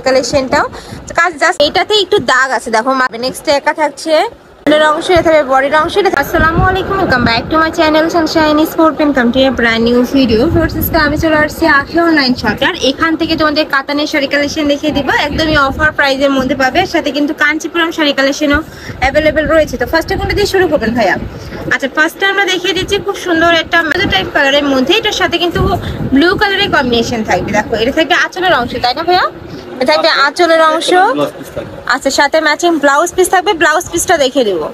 কালেকশনটাও কাজ জাস্ট এটাতে একটু দাগ আছে দেখো। নেক্সট একা থাকছে অংশ, এটা হবে বডির অংশ। আসসালামু আলাইকুম, welcome back to my channel Sunshine Sport welcome to a brand new video. ফোর্সেসটা আমি চলে আসছি আখি অনলাইন শপ। আর এখান থেকে তোমাদের কাতানের শাড়ি কালেকশন দেখিয়ে দিব, একদমই অফার প্রাইজের মধ্যে পাবে। সাথে কিন্তু কাঞ্চিপুরম শাড়ি কালেকশনও অ্যাভেলেবেল রয়েছে। তো ফার্স্টে কোনটা দিয়ে শুরু করবেন ভাইয়া? আচ্ছা, ফার্স্টে আমরা দেখিয়ে দিচ্ছি খুব সুন্দর একটা মেজো টাইপ কালারের মধ্যে, এটার সাথে কিন্তু ব্লু কালারের কম্বিনেশন থাকবে। দেখো এটা থাকবে আঁচলের অংশ, তাই না ভাইয়া? এটা থাকবে আঁচলের অংশ। আচ্ছা, সাথে ম্যাচিং ব্লাউজ পিস থাকবে। ব্লাউজ পিসটা দেখিয়ে দেবো।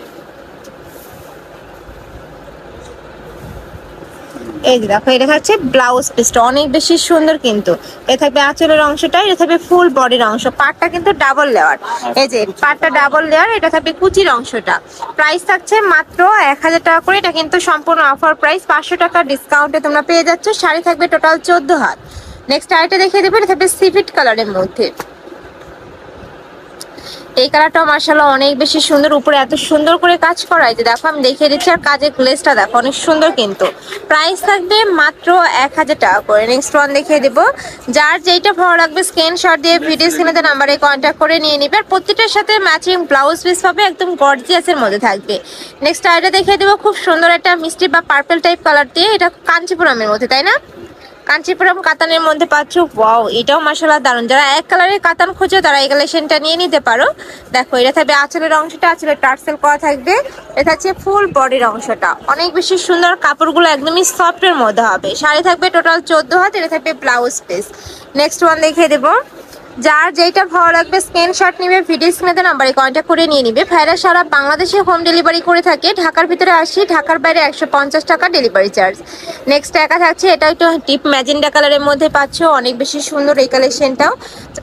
এই যে দেখো, এটা থাকছে ব্লাউজ পিসটা, অনেক বেশি সুন্দর কিন্তু। এটা থাকবে আঁচলের অংশটা, এটা থাকবে ফুল বডির অংশ। পাটটা কিন্তু ডাবল লেয়ার, এই যে পাটটা ডাবল লেয়ার। এটা থাকবে কুচির অংশটা। প্রাইস থাকছে মাত্র 1000 টাকা করে। এটা কিন্তু সম্পূর্ণ অফার প্রাইস, 500 টাকা ডিসকাউন্টে তোমরা পেয়ে যাচ্ছ। শাড়ি থাকবে টোটাল 14 হাত। নেক্সট আইটা দেখিয়ে দেবো, এটা থাকবে সিভিট কালারের মধ্যে। এই কালারটা মাশাআল্লাহ অনেক বেশি সুন্দর, উপরে এত সুন্দর করে কাজ করা। এই যে দেখো আমি দেখিয়ে দিচ্ছি, আর কাজের গ্লেজটা দেখো অনেক সুন্দর কিন্তু। প্রাইস থাকবে মাত্র 1000 টাকা করে। নেক্সট ওয়ান দেখিয়ে দেবো, যার যেটা ভালো লাগবে স্ক্রিনশট দিয়ে ভিডিও স্ক্রিনে নাম্বারে কন্ট্যাক্ট করে নিয়ে নিবে। আর প্রত্যেকটার সাথে ম্যাচিং ব্লাউজ পিস পাবে, একদম গর্জিয়াসের মধ্যে থাকবে। নেক্সট আইটা দেখিয়ে দেবো, খুব সুন্দর একটা মিষ্টি বা পার্পল টাইপ কালার দিয়ে, এটা কাঞ্চিপুরমের মধ্যে, তাই না? কাঞ্চিপুরম কাতানের মধ্যে পাচ্ছ। ওয়াও, এটাও মাশাআল্লাহ দারুণ। যারা এক কালারের কাতান খোঁজো তারা এই কালেকশনটা নিয়ে নিতে পারো। দেখো এটা থাকবে আঁচলের অংশটা, আঁচলের টার্সেল করা থাকবে। এটা হচ্ছে ফুল বডির অংশটা, অনেক বেশি সুন্দর। কাপড়গুলো একদমই সফটের মধ্যে হবে। শাড়ি থাকবে টোটাল 14 হাত। এটা থাকবে ব্লাউজ পিস। নেক্সট ওয়ান দেখিয়ে দেবো, যার যেটা ভালো লাগবে স্ক্রিনশট নিবে, ভিডিও স্ক্রিনে নাম্বারে কন্ট্যাক্ট করে নিয়ে নিবে। ভাইরা সারা বাংলাদেশে হোম ডেলিভারি করে থাকে। ঢাকার ভিতরে 80, ঢাকার বাইরে 150 টাকা ডেলিভারি চার্জ। নেক্সট একা থাকছে, এটা একটু ডিপ ম্যাজেন্ডা কালারের মধ্যে পাচ্ছ, অনেক বেশি সুন্দর এই কালেকশনটাও।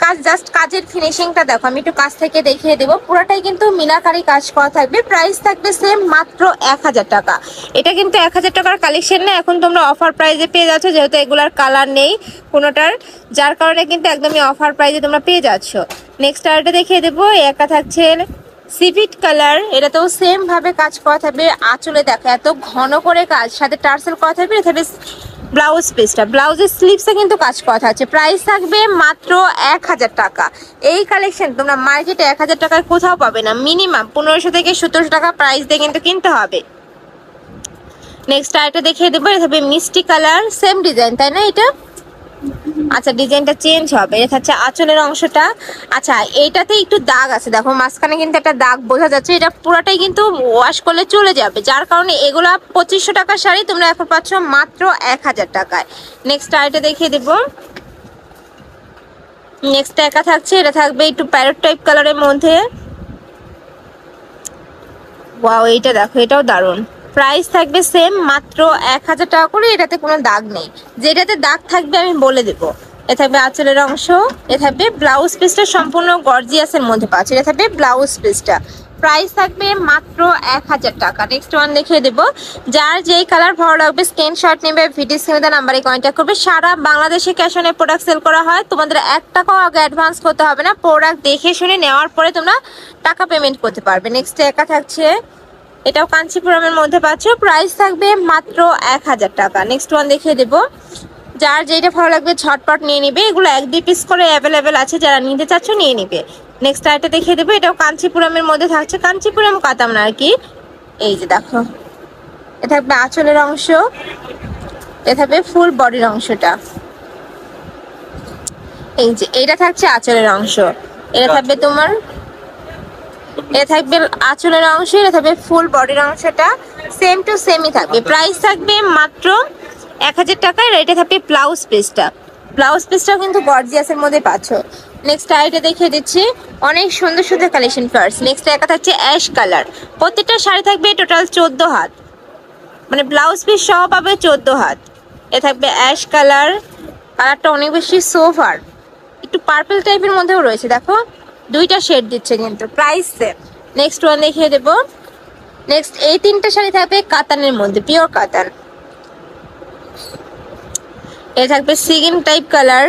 কাজ জাস্ট কাজের ফিনিশিংটা দেখো, আমি একটু কাছ থেকে দেখিয়ে দেবো। পুরোটাই কিন্তু মিনাকারি কাজ করা থাকবে। প্রাইস থাকবে সেম মাত্র 1000 টাকা। এটা কিন্তু 1000 টাকার কালেকশন না, এখন তোমরা অফার প্রাইসে পেয়ে যাচ্ছ, যেহেতু এগুলার কালার নেই কোনোটার, যার কারণে কিন্তু একদমই অফার প্রাইসে তোমরা পেয়ে যাচ্ছ। নেক্সট আরেকটা দেখিয়ে দেবো, একা থাকছে সিভিট কালার। এটাতেও সেম ভাবে কাজ করা থাকবে। আঁচলে দেখো এত ঘন করে কাজ, সাথে টার্সেল করা থাকবে। এটা থাকবে ব্লাউজ পিসটা, ব্লাউজের স্লিভসে কিন্তু কাজ করা থাকছে। প্রাইস থাকবে মাত্র 1000 টাকা। এই কালেকশন তোমরা মার্কেটে 1000 টাকায় কোথাও পাবে না, মিনিমাম 1500 থেকে 1700 টাকা প্রাইস দিয়ে কিন্তু কিনতে হবে। নেক্সট আরেকটা দেখিয়ে দেবো, এটা থাকবে মিষ্টি কালার, সেম ডিজাইন, তাই না? এটা আচ্ছা, ডিজাইনটা চেঞ্জ হবে। এটা হচ্ছে আঁচলের অংশটা। আচ্ছা, এইটাতে একটু দাগ আছে দেখো, মাঝখানে কিন্তু একটা দাগ বোঝা যাচ্ছে। এটা পুরোটাই কিন্তু ওয়াশ করলে চলে যাবে, যার কারণে এগুলা 2500 টাকার শাড়ি তোমরা এখন পাচ্ছ মাত্র 1000 টাকায়। নেক্সট আইটা দেখিয়ে দেবো। নেক্সট একা থাকছে, এটা থাকবে একটু প্যারট টাইপ কালারের মধ্যে। ওয়াও, এইটা দেখো, এটাও দারুণ। প্রাইস থাকবে সেম মাত্র 1000 টাকা করে। এটাতে কোনো দাগ নেই, যেটাতে দাগ থাকবে আমি বলে দেবো। এটা থাকবে আঁচলের অংশ। এটা থাকবে ব্লাউজ পিসটা, সম্পূর্ণ গর্জিয়াসের মধ্যে পাচ্ছে। এটা থাকবে ব্লাউজ পিসটা। প্রাইস থাকবে মাত্র 1000 টাকা। নেক্সট ওয়ান দেখিয়ে দেবো, যার যেই কালার ভালো লাগবে স্ক্রিনশট নেবে, ভিডিও স্ক্রিনে নাম্বারে কন্ট্যাক্ট করবে। সারা বাংলাদেশে ক্যাশ অনে প্রোডাক্ট সেল করা হয়। তোমাদের 1 টাকাও আগে অ্যাডভান্স করতে হবে না, প্রোডাক্ট দেখে শুনে নেওয়ার পরে তোমরা টাকা পেমেন্ট করতে পারবে। নেক্সট একা থাকছে, এটাও কাঞ্চিপুরমের মধ্যে পাচ্ছ। প্রাইস থাকবে মাত্র 1000 টাকা। নেক্সট ওয়ান দেখিয়ে দেবো, যার যেটা ভালো লাগবে ঝটপট নিয়ে নিবে। এগুলো 1-2 পিস করে অ্যাভেলেবেল আছে, যারা নিতে চাচ্ছ নিয়ে নিবে। নেক্সট আইটা দেখিয়ে দেবো, এটাও কাঞ্চিপুরমের মধ্যে থাকছে, কাঞ্চিপুরম কাতাম না আর কি। এই যে দেখো, এটা থাকবে আঁচলের অংশ। এটা থাকবে ফুল বডির অংশটা। এই যে এইটা থাকছে আঁচলের অংশ। এটা থাকবে তোমার, এটা থাকবে আঁচলের অংশ। এটা থাকবে ফুল বডির অংশটা, সেম টু সেমই থাকবে। প্রাইস থাকবে মাত্র 1000 টাকা। আর এটা থাকবে ব্লাউজ পিসটা। ব্লাউজ পিসটাও কিন্তু গর্জিয়াসের মধ্যে পাচ্ছ। নেক্সট আইটা দেখিয়ে দিচ্ছি, অনেক সুন্দর সুন্দর কালেকশন ফার্স্ট। নেক্সট একা থাকছে অ্যাশ কালার। প্রত্যেকটা শাড়ি থাকবে টোটাল 14 হাত, মানে ব্লাউজ পিস সহ পাবে 14 হাত। এ থাকবে অ্যাশ কালার, কালারটা অনেক বেশি সোফার, একটু পার্পল টাইপের মধ্যেও রয়েছে। দেখো দুইটা শেড দিচ্ছে কিন্তু। Price same. নেক্সট ওয়ান দেখিয়ে দেবো। নেক্সট এই 3টা শাড়ি থাকবে কাতানের মধ্যে, পিওর কাতান। এ থাকবে সিগিন টাইপ কালার,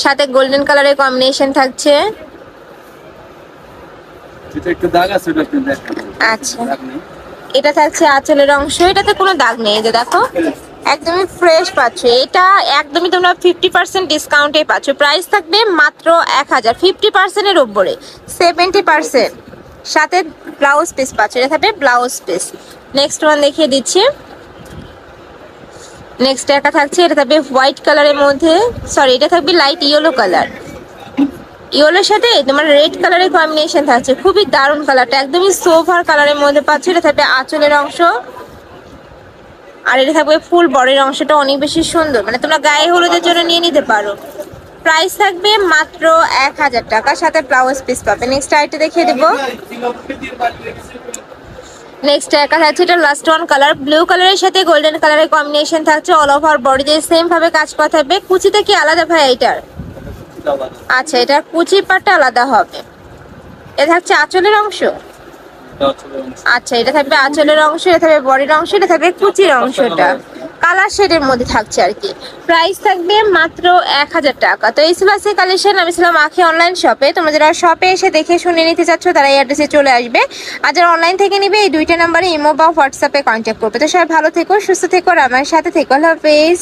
সাথে গোল্ডেন কালারের কম্বিনেশন থাকছে। আচ্ছা, এটা থাকছে আঁচলের অংশ। এটাতে কোনো দাগ নেই, যে দেখো একদমই ফ্রেশ পাচ্ছ, এটা একদমই তোমরা 50% ডিসকাউন্টে পাচ্ছ। প্রাইস থাকবে মাত্র 1000, 50%-এর উপরে, 70%। সাথে ব্লাউজ পিস পাচ্ছ, এটা থাকবে ব্লাউজ পিস। নেক্সট ওয়ান দেখিয়ে দিচ্ছি। নেক্সট একটা থাকছে, এটা থাকবে হোয়াইট কালারের মধ্যে, সরি এটা থাকবে লাইট ইয়েলো কালার। ইয়েলোর সাথে তোমার রেড কালারের কম্বিনেশন থাকছে, খুবই দারুণ কালারটা, একদমই সোভার কালারের মধ্যে পাচ্ছ। এটা থাকবে আঁচলের অংশ, আর এটা থাকবে ফুল বডির অংশটা অনেক বেশি সুন্দর, মানে তোমরা গায়ে হলুদের জন্য নিয়ে নিতে পারো। প্রাইস থাকবে মাত্র 1000 টাকা, সাথে ব্লাউজ পিস পাবে। নেক্সট আইটা দেখিয়ে দেবো। নেক্সট একটা থাকছে, এটা লাস্ট ওয়ান কালার, ব্লু কালারের সাথে গোল্ডেন কালারের কম্বিনেশন থাকছে। অল ওভার বডিতে সেম ভাবে কাজ করা থাকবে। কুচিতে কি আলাদা ভাই এটার? আচ্ছা, এটা কুচির পাটটা আলাদা হবে। এটা থাকছে আঁচলের অংশ। আচ্ছা, এটা থাকবে আঁচলের অংশ, এটা থাকবে বডির অংশ, এটা থাকবে কুচির অংশটা, কালার শেডের মধ্যে থাকছে আর কি। প্রাইস থাকবে মাত্র 1000 টাকা। তো এই ছিল আজকে কালেকশন। আমি ছিলাম আখি অনলাইন শপে। তোমরা যারা শপে এসে দেখে শুনে নিতে চাচ্ছ তারা এই অ্যাড্রেসে চলে আসবে, আর যারা অনলাইন থেকে নিবে এই দুইটা নাম্বারে ইমো বা হোয়াটসঅ্যাপে কন্ট্যাক্ট করবে। তো সবাই ভালো থেকো, সুস্থ থেকো, আর আমার সাথে থেকো। আল্লাহ হাফেজ।